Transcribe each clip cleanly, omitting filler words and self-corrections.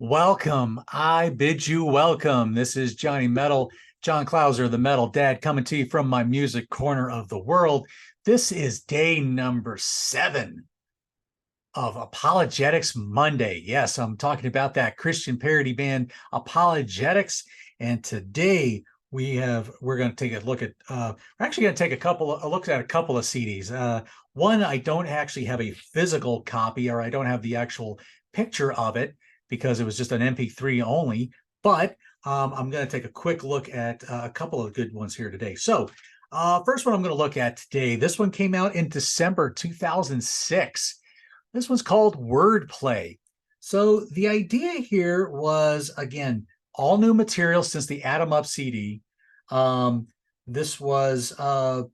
Welcome. I bid you welcome. This is Johnny Metal, John Clauser, the Metal Dad, coming to you from my music corner of the world. This is day number 7 of Apologetics Monday. Yes, I'm talking about that Christian Parody Band, ApologetiX. And today we're going to take a look at we're actually going to take a look at a couple of CDs. One, I don't actually have a physical copy, or I don't have the actual picture of it, because it was just an MP3 only, but I'm going to take a quick look at a couple of good ones here today. So first one I'm going to look at today, this one came out in December 2006. This one's called Wordplay. So the idea here was, again, all new material since the Atom Up CD. This was the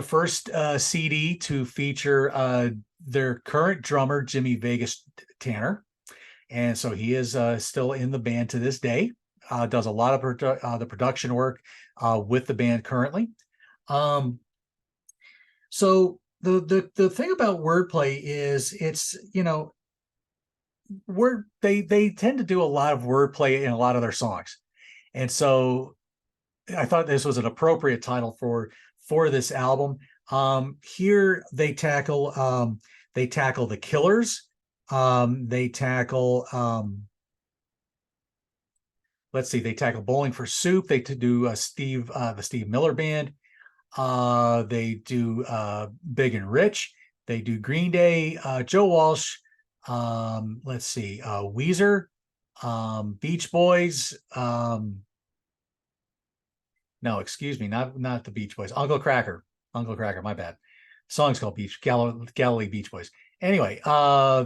first CD to feature their current drummer, Jimmy Vegas Tanner. And so he is still in the band to this day, does a lot of the production work with the band currently. So the thing about Wordplay is it's, they tend to do a lot of wordplay in a lot of their songs. And so I thought this was an appropriate title for this album. Here they tackle the Killers. They tackle they tackle Bowling for Soup. They do the Steve Miller Band. They do Big and Rich. They do Green Day, Joe Walsh. Weezer, Beach Boys. No, excuse me, not the Beach Boys. Uncle Cracker, my bad. The song's called Galilee Beach Boys. Anyway,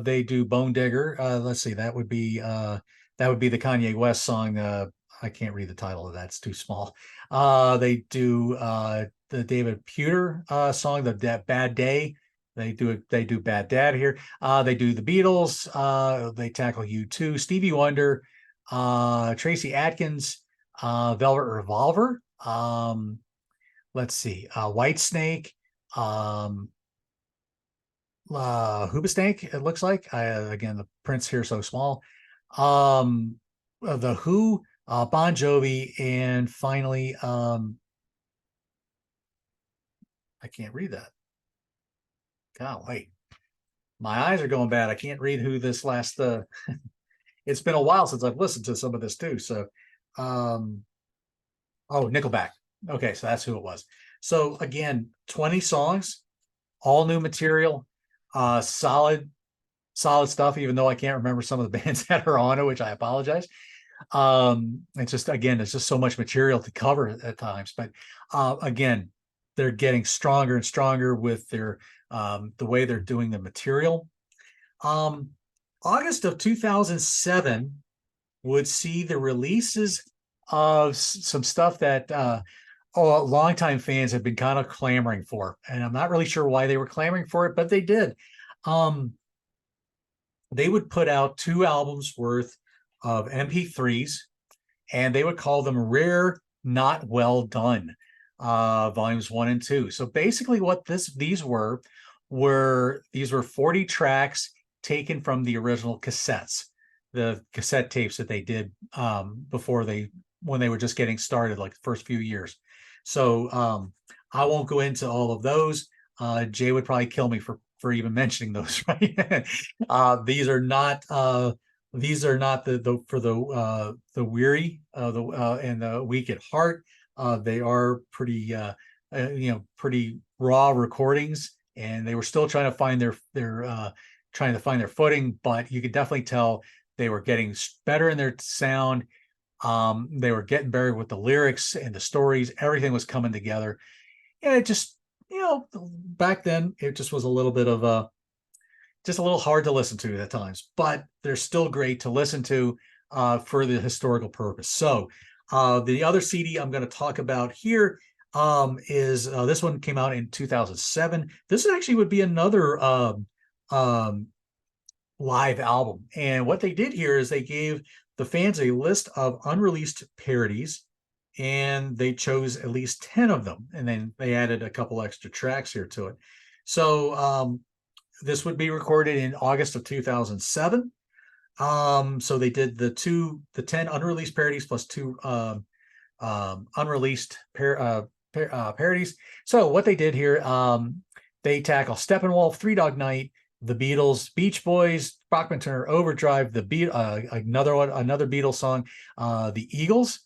they do Bone Digger. That would be the Kanye West song. I can't read the title of that; it's too small. They do the David Pewter song, the Bad Day. They do Bad Dad here. They do the Beatles. They tackle U2, Stevie Wonder, Tracy Atkins, Velvet Revolver. White Snake. Hoobastank, it looks like. Again, the prints here so small. The Who, Bon Jovi, and finally, I can't read that. Golly, my eyes are going bad. I can't read who this last. It's been a while since I've listened to some of this too. So, Nickelback. Okay, so that's who it was. So again, 20 songs, all new material. Solid stuff, even though I can't remember some of the bands that are on it, which I apologize. It's just so much material to cover at times. But again, they're getting stronger and stronger with their the way they're doing the material. August of 2007 would see the releases of some stuff that longtime fans have been kind of clamoring for, and I'm not really sure why they were clamoring for it, but they did. They would put out 2 albums worth of MP3s, and they would call them Rare Not Well Done, volumes 1 and 2. So basically what these were 40 tracks taken from the original cassettes, the cassette tapes that they did when they were just getting started, like the first few years. So I won't go into all of those. Jay would probably kill me for even mentioning those, right? These are not the for the weary and the weak at heart. They are pretty pretty raw recordings, and they were still trying to find their footing, but you could definitely tell they were getting better in their sound. They were getting better with the lyrics and the stories. Everything was coming together. And it just, back then it just was a little bit of just a little hard to listen to at times, but they're still great to listen to for the historical purpose. So the other CD I'm going to talk about here is this one came out in 2007. This actually would be another live album. And what they did here is they gave the fans a list of unreleased parodies, and they chose at least 10 of them. And then they added a couple extra tracks here to it. So this would be recorded in August of 2007. So they did the 10 unreleased parodies plus two unreleased parodies. So what they did here, they tackle Steppenwolf, Three Dog Night, the Beatles, Beach Boys, Bachman Turner Overdrive, another Beatles song, the Eagles,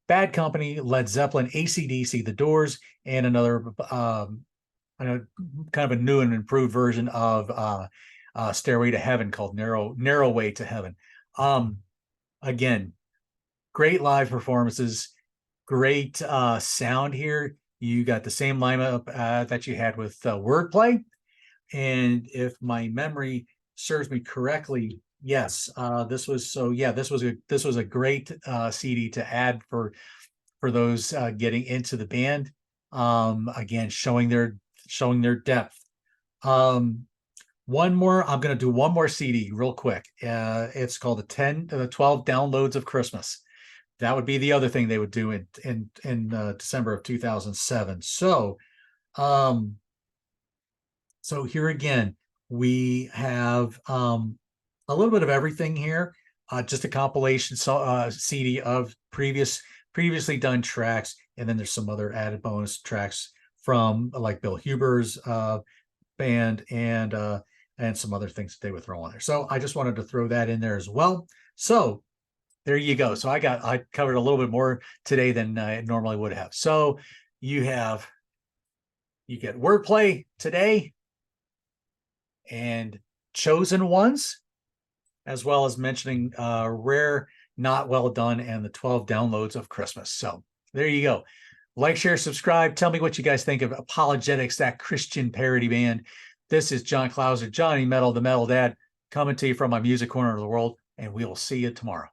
Bad Company, Led Zeppelin, AC/DC, The Doors, and another kind of a new and improved version of Stairway to Heaven called Narrow Way to Heaven. Again, great live performances, great sound here. You got the same lineup that you had with Wordplay. And if my memory serves me correctly, yes, this was a great CD to add for those getting into the band. Again, showing their depth. I'm going to do one more CD real quick. It's called the 12 Downloads of Christmas. That would be the other thing they would do in December of 2007. So here again, we have a little bit of everything here. Just a compilation CD of previously done tracks, and then there's some other added bonus tracks from like Bill Huber's band and some other things that they would throw on there. So I just wanted to throw that in there as well. So there you go. So I covered a little bit more today than I normally would have. So you get Wordplay today and Chosen Ones, as well as mentioning Rare, Not Well Done, and the 12 Downloads of Christmas. So there you go. Like, share, subscribe. Tell me what you guys think of ApologetiX, that Christian parody band. This is John Clauser, Johnny Metal, the Metal Dad, coming to you from my music corner of the world, and we will see you tomorrow.